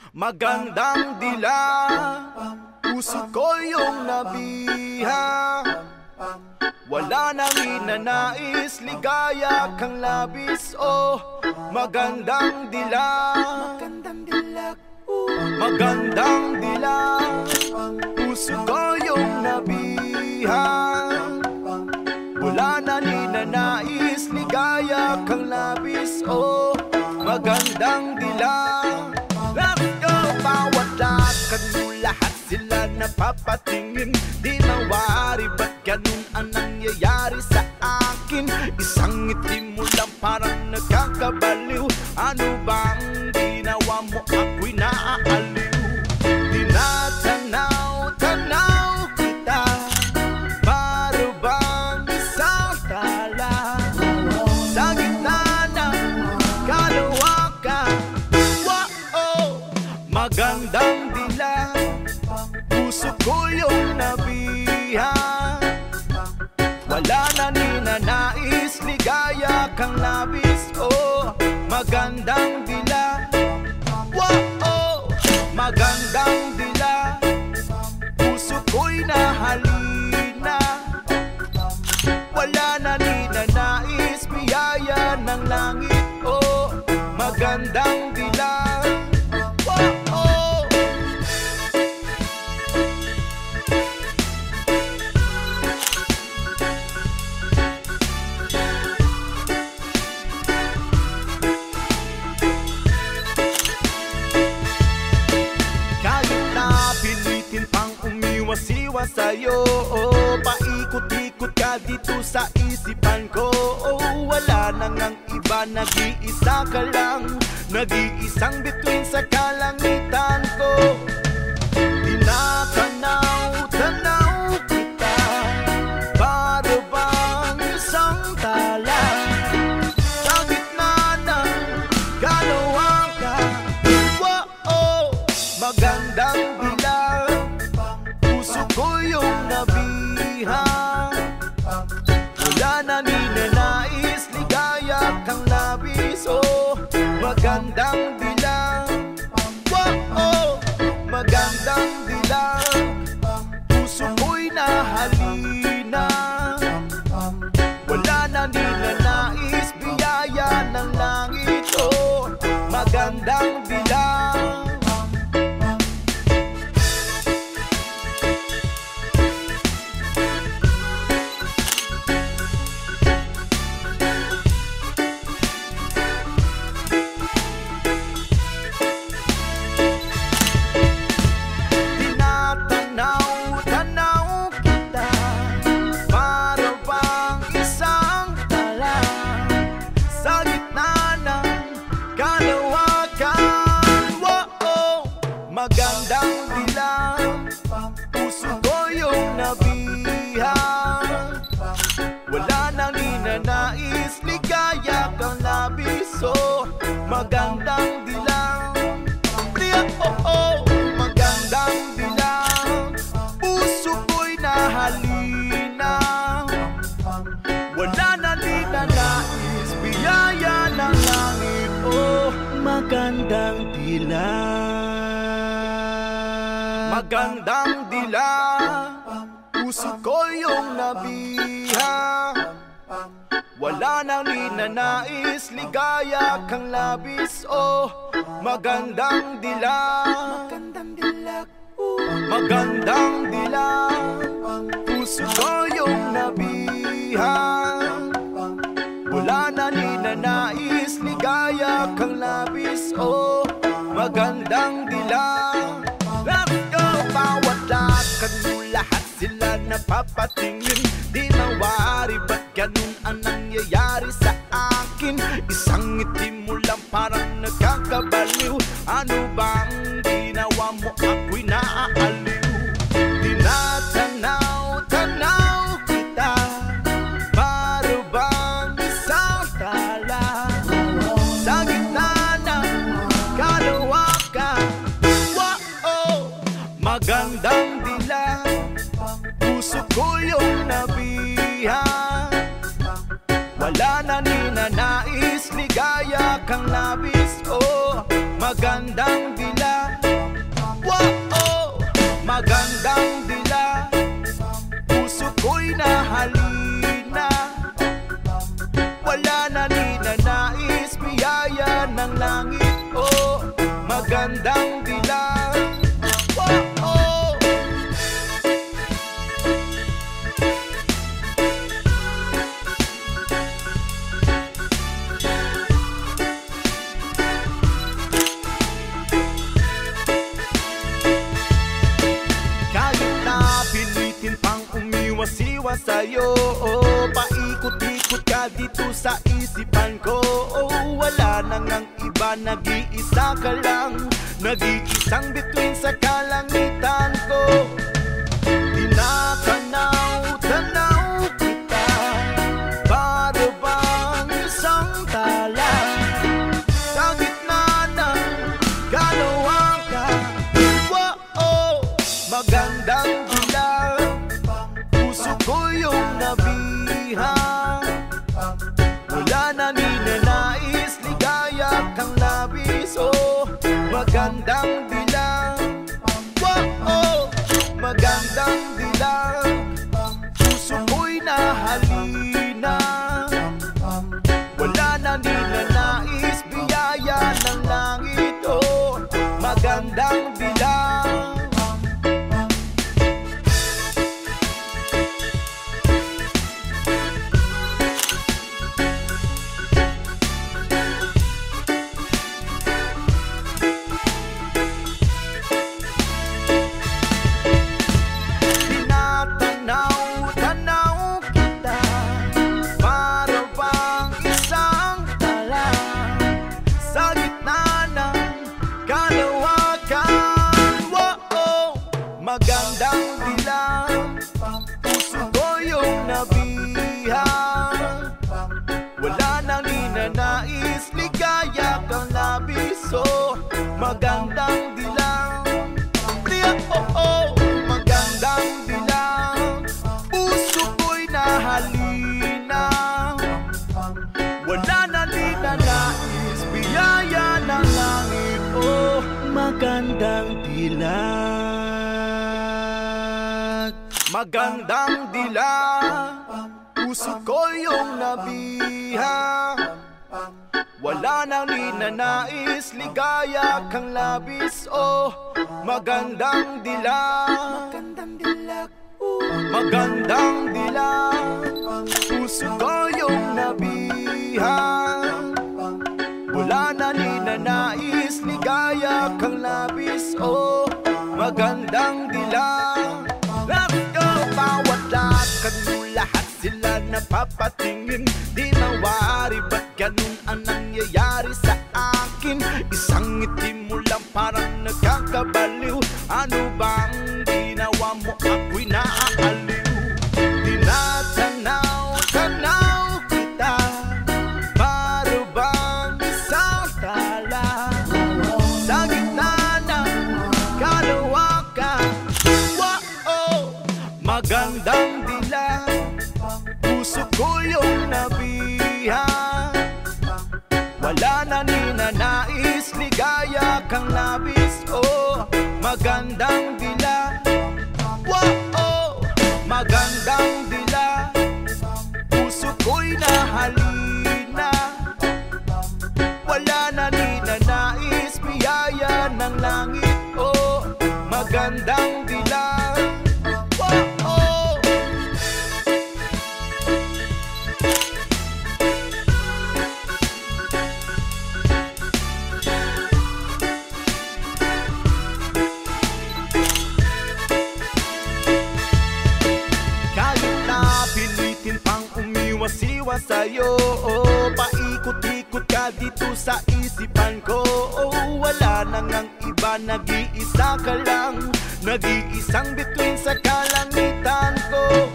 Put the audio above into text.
Magandang dila, puso ko yung nabiha. Wala nang ninanais, ligaya kang labis. Oh, magandang dila, magandang dila, magandang dila, puso ko yung nabiha. Wala na ninanais, ligaya kang labis. Oh, magandang dila. Let's go! Bawat lakad mo, lahat sila napapatingin. Di mawari, ba't ganun ang nangyayari sa akin? Isang ngiti mo lang parang nakakabaliw. Ano bang ginawa mo, ako'y naaaliw? Tinatanaw-tanaw kita, para bang isang tala sa gitna ng kalawakan. Magandang dila, puso ko yung nabiha. Wala na ninanais, ligaya kang labis. Oh, magandang dila, wow, magandang dila, puso ko'y nahalina. Wala na ninanais, biyaya ng langit. Oh, magandang dila. Siwa sa'yo, oh, paikot-ikot ka dito sa isipan ko. Oh, wala nang ang iba, nag-iisa ka lang, nag-iisang bituin sa kalangitan ko. Tinatanaw-tanaw kita, para bang isang tala sa gitna ng kalawakan. Wow, magandang dila, puso ko yung nabiha. Wala na ninanais, ligaya kang labis. Oh, magandang dila, wow, magandang dila, puso ko'y nahalina. Wala na ninanais, biyaya ng langit. Oh, magandang dila. Magandang dila, puso ko yung nabiha. Wala nang ninanais, ligaya kang labis. Oh, magandang dila, oh, magandang dila, puso ko'y nahalina. Wala nang ninanais, biyaya ng langit. Oh, magandang dila. Magandang dila, puso ko yung nabiha. Wala nang ninanais, ligaya kang labis. Oh, magandang dila, magandang dila, magandang dila, puso ko yung nabiha. Wala nang ninanais, ligaya kang labis. Oh, magandang dila. Bawat lakad mo, lahat sila napapatingin. Di mawari, ba't ganun ang nangyayari sa akin? Isang ngiti mo lang parang nakakabaliw. Ano bang ginawa mo, ako'y naaaliw? Tinatanaw-tanaw kita, para bang isang tala sa gitna ng kalawakan. Magandang dila, puso ko yung nabiha. Wala na ninanais, ligaya kang labis. Oh, magandang dila. ko'y nahalina. Wala na ninanais, biyaya ng langit. Oh, magandang dilag. Oh, kahit na pilitin pang umiwas-iwas sa'yo, paikot-ikot ka dito sa isipan ko. Wala nang ang iba, nag-iisa ka lang, nag-iisang bituin sa kalangitan ko. Tinatanaw-tanaw kita, para bang isang tala sa gitna ng kalawakan. Wow, magandang dilag, puso ko yung nabihang. Wala na ninanais, ligaya kang labis. Oh, magandang dilag. Wow, magandang dilag, puso ko'y nahalina. Wala na ninanais, biyaya ng langit. Oh, magandang dilag. Tanaw kita, para bang isang tala sa gitna ng kalawakan. Wow, magandang dilag, puso ko yung nabihang. Wala nang ninanais, ligaya kang labis. Oh, magandang dilag. Oh, magandang dilag, puso ko'y nahalina. Wala na ninanais, biyaya ng langit. Oh, magandang dilag. Magandang dilag, puso ko yung nabihang. Wala nang ninanais, ligaya kang labis. Oh, magandang dilag. Magandang dilag, magandang dilag, puso ko yung nabihang. Wala na ninanais, ligaya kang labis. Oh, magandang dilag. Let's go! Bawat lakad mo, lahat sila napapatingin. Di mawari, ba't ganun ang nangyayari sa akin? Isang ngiti mo lang parang nagkakabaliw. Ano bang ginawa mo, ako'y naaaliw? Tinatanaw-tanaw kita, para bang isang tala sa gitna ng kalawakan. Wow, magandang dilag, puso ko yung nabihang. Wala na ninanais, ligaya kang labis. Oh, magandang dilag. Wow, magandang dilag, puso ko'y nahalina. Wala na ninanais, biyaya ng langit. Oh, magandang dilag. Wow, pilitin pang umiwas-iwas sa'yo, paikot-ikot ka dito sa isipan ko. Wala nang ang iba, nag-iisa ka lang, nag-iisang bituin sa kalangitan ko.